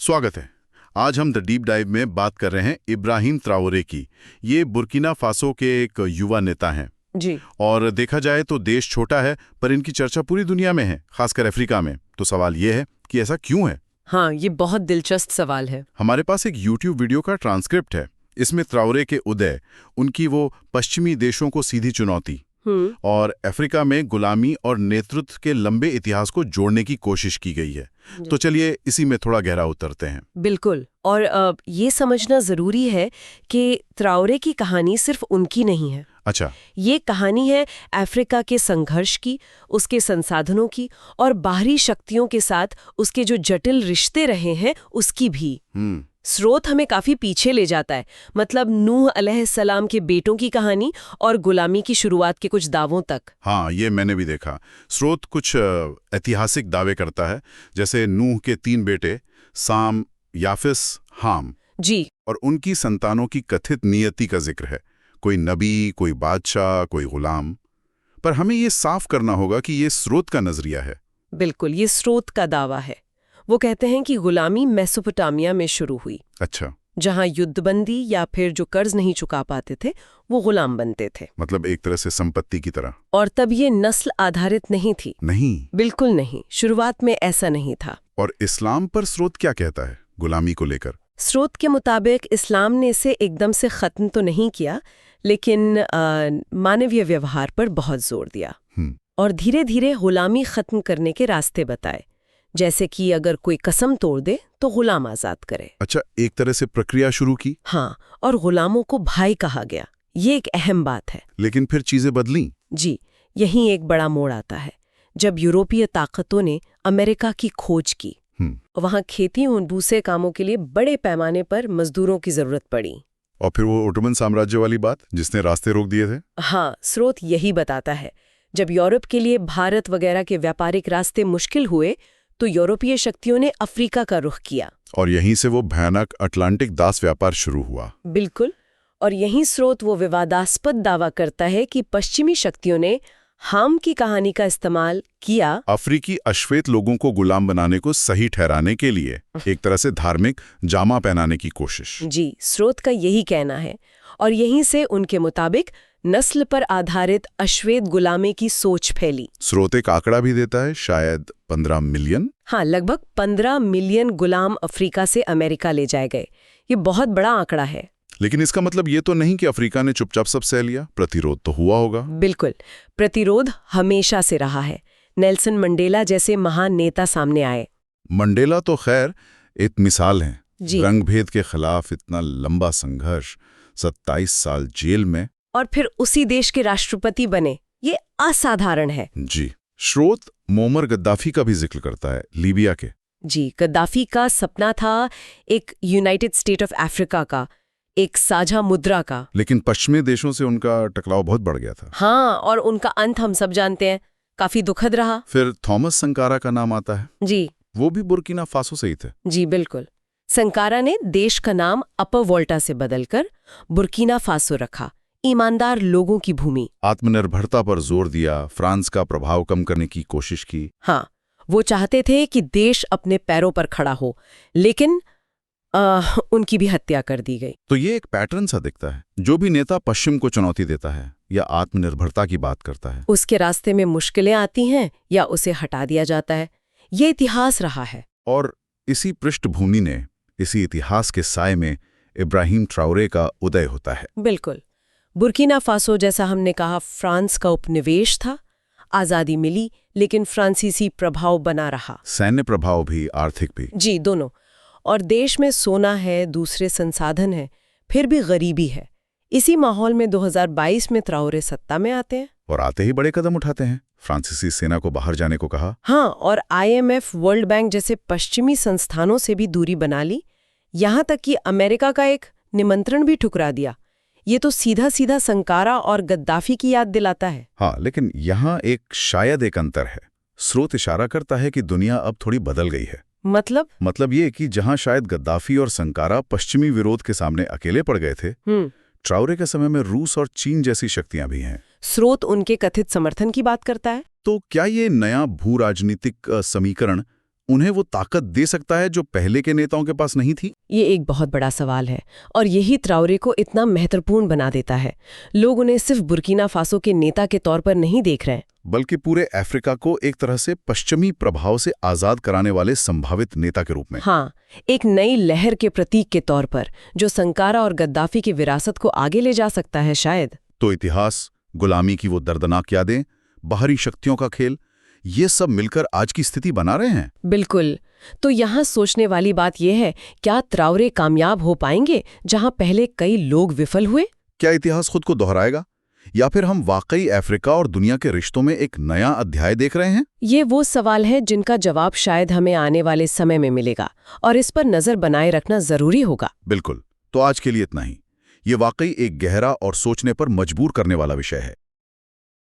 स्वागत है। आज हम द डीप डाइव में बात कर रहे हैं इब्राहिम ट्राओरे की। ये बुर्किना फासो के एक युवा नेता हैं जी। और देखा जाए तो देश छोटा है पर इनकी चर्चा पूरी दुनिया में है, खासकर अफ्रीका में। तो सवाल ये है कि ऐसा क्यों है। हाँ, ये बहुत दिलचस्प सवाल है। हमारे पास एक YouTube वीडियो का ट्रांसक्रिप्ट है। इसमें ट्राओरे के उदय, उनकी वो पश्चिमी देशों को सीधी चुनौती और अफ्रीका में गुलामी और नेतृत्व के लंबे इतिहास को जोड़ने की कोशिश की गई है। तो चलिए इसी में थोड़ा गहरा उतरते हैं। बिल्कुल। और ये समझना जरूरी है कि ट्राओरे की कहानी सिर्फ उनकी नहीं है। अच्छा। ये कहानी है अफ्रीका के संघर्ष की, उसके संसाधनों की और बाहरी शक्तियों के साथ उसके जो जटिल रिश्ते रहे हैं उसकी भी। स्रोत हमें काफी पीछे ले जाता है, मतलब नूह अलैहिस्सलाम के बेटों की कहानी और गुलामी की शुरुआत के कुछ दावों तक। हाँ, ये मैंने भी देखा। स्रोत कुछ ऐतिहासिक दावे करता है, जैसे नूह के 3 बेटे साम, याफिस, हाम जी, और उनकी संतानों की कथित नियति का जिक्र है। कोई नबी, कोई बादशाह, कोई गुलाम। पर हमें ये साफ करना होगा कि ये स्रोत का नजरिया है। बिल्कुल, ये स्रोत का दावा है। वो कहते हैं कि गुलामी मेसोपोटामिया में शुरू हुई। अच्छा। जहां युद्धबंदी या फिर जो कर्ज नहीं चुका पाते थे वो गुलाम बनते थे, मतलब एक तरह से संपत्ति की तरह। और तब ये नस्ल आधारित नहीं थी। नहीं, बिल्कुल नहीं, शुरुआत में ऐसा नहीं था। और इस्लाम पर स्रोत क्या कहता है गुलामी को लेकर? स्रोत के मुताबिक इस्लाम ने इसे एकदम से खत्म तो नहीं किया, लेकिन मानवीय व्यवहार पर बहुत जोर दिया और धीरे धीरे गुलामी खत्म करने के रास्ते बताए, जैसे कि अगर कोई कसम तोड़ दे तो गुलाम आजाद करे। अच्छा, एक तरह से प्रक्रिया शुरू की। हाँ, और गुलामों को भाई कहा गया। ये एक अहम बात है। लेकिन फिर चीजें बदली। जी, यहीं एक बड़ा मोड़ आता है, जब यूरोपीय ताकतों ने अमेरिका की खोज की। वहां खेती और दूसरे कामों के लिए बड़े पैमाने पर मजदूरों की जरूरत पड़ी। और फिर वो ओटोमन साम्राज्य वाली बात, जिसने रास्ते रोक दिए थे। हाँ, स्रोत यही बताता है, जब यूरोप के लिए भारत वगैरह के व्यापारिक रास्ते मुश्किल हुए तो यूरोपीय शक्तियों ने अफ्रीका का रुख किया, और यहीं से वो भयानक अटलांटिक दास व्यापार शुरू हुआ। बिल्कुल। और यहीं स्रोत वो विवादास्पद दावा करता है कि पश्चिमी शक्तियों ने हाम की कहानी का इस्तेमाल किया अफ्रीकी अश्वेत लोगों को गुलाम बनाने को सही ठहराने के लिए, एक तरह से धार्मिक जामा पहनाने की कोशिश। जी, स्रोत का यही कहना है। और यहीं से उनके मुताबिक नस्ल पर आधारित अश्वेत गुलामी की सोच फैली। स्रोत एक आंकड़ा भी देता है, शायद 15 मिलियन। हाँ, लगभग 15 मिलियन गुलाम अफ्रीका से अमेरिका ले जाए गए। ये बहुत बड़ा आंकड़ा है। लेकिन इसका मतलब ये तो नहीं कि अफ्रीका ने चुपचाप सब सह लिया। प्रतिरोध तो हुआ होगा। बिल्कुल, प्रतिरोध हमेशा से रहा है। नेल्सन मंडेला जैसे महान नेता सामने आए। मंडेला तो खैर एक मिसाल हैं। जी। रंगभेद के खिलाफ इतना लंबा संघर्ष, 27 साल जेल में, और फिर उसी देश के राष्ट्रपति बने। ये असाधारण है। जी। स्रोत मोमर गद्दाफी का भी जिक्र करता है, लीबिया के। जी, गद्दाफी का सपना था एक यूनाइटेड स्टेट ऑफ अफ्रीका का, एक साझा मुद्रा का। लेकिन पश्चिमी देशों से उनका टकराव बहुत बढ़ गया था। हाँ, और उनका अंत हम सब जानते हैं, काफी दुखद रहा। फिर थॉमस संकारा का नाम आता है। जी। वो भी बुर्किना फासो से ही थे। जी बिल्कुल। संकारा ने देश का नाम अपर वोल्टा से बदलकर बुर्किना फासो रखा, ईमानदार लोगों की भूमि। आत्मनिर्भरता पर जोर दिया, फ्रांस का प्रभाव कम करने की कोशिश की। हाँ, वो चाहते थे कि देश अपने पैरों पर खड़ा हो, लेकिन उनकी भी हत्या कर दी गई। तो ये एक पैटर्न सा दिखता है। जो भी नेता पश्चिम को चुनौती देता है या आत्मनिर्भरता की बात करता है, उसके रास्ते में मुश्किलें आती हैं या उसे हटा दिया जाता है। ये इतिहास रहा है। और इसी पृष्ठभूमि ने, इसी इतिहास के साए में इब्राहिम ट्राओरे का उदय होता है। बिल्कुल। बुर्किना फासो, जैसा हमने कहा, फ्रांस का उपनिवेश था। आज़ादी मिली, लेकिन फ्रांसीसी प्रभाव बना रहा। सैन्य प्रभाव भी, आर्थिक भी। जी, दोनों। और देश में सोना है, दूसरे संसाधन है, फिर भी गरीबी है। इसी माहौल में 2022 में ट्राओरे सत्ता में आते हैं। और आते ही बड़े कदम उठाते हैं। फ्रांसीसी सेना को बाहर जाने को कहा। हाँ, और IMF, वर्ल्ड बैंक जैसे पश्चिमी संस्थानों से भी दूरी बना ली। यहाँ तक कि अमेरिका का एक निमंत्रण भी ठुकरा दिया। ये तो सीधा सीधा संकारा और गद्दाफी की याद दिलाता है। हाँ, लेकिन यहाँ शायद एक अंतर है। स्रोत इशारा करता है कि दुनिया अब थोड़ी बदल गई है। मतलब ये कि जहां शायद गद्दाफी और संकारा पश्चिमी विरोध के सामने अकेले पड़ गए थे, ट्राओरे के समय में रूस और चीन जैसी शक्तियां भी हैं। स्रोत उनके कथित समर्थन की बात करता है। तो क्या ये नया भू राजनीतिक समीकरण उन्हें वो ताकत दे सकता है जो पहले के नेताओं के पास नहीं थी? ये एक बहुत बड़ा सवाल है और यही ट्राओरे को इतना महत्वपूर्ण बना देता है। लोग उन्हें सिर्फ बुर्किना फासो के नेता के तौर पर नहीं देख रहे हैं, बल्कि पूरे अफ्रीका को एक तरह से पश्चिमी प्रभाव से आजाद कराने वाले संभावित नेता के रूप में। हाँ, एक नई लहर के प्रतीक के तौर पर जो संकारा और गद्दाफी की विरासत को आगे ले जा सकता है शायद। तो इतिहास, गुलामी की वो दर्दनाक यादें, बाहरी शक्तियों का खेल, ये सब मिलकर आज की स्थिति बना रहे हैं। बिल्कुल। तो यहाँ सोचने वाली बात यह है, क्या ट्राओरे कामयाब हो पाएंगे जहाँ पहले कई लोग विफल हुए? क्या इतिहास खुद को दोहराएगा, या फिर हम वाकई अफ्रीका और दुनिया के रिश्तों में एक नया अध्याय देख रहे हैं? ये वो सवाल है जिनका जवाब शायद हमें आने वाले समय में मिलेगा, और इस पर नजर बनाए रखना जरूरी होगा। बिल्कुल। तो आज के लिए इतना ही। ये वाकई एक गहरा और सोचने पर मजबूर करने वाला विषय है।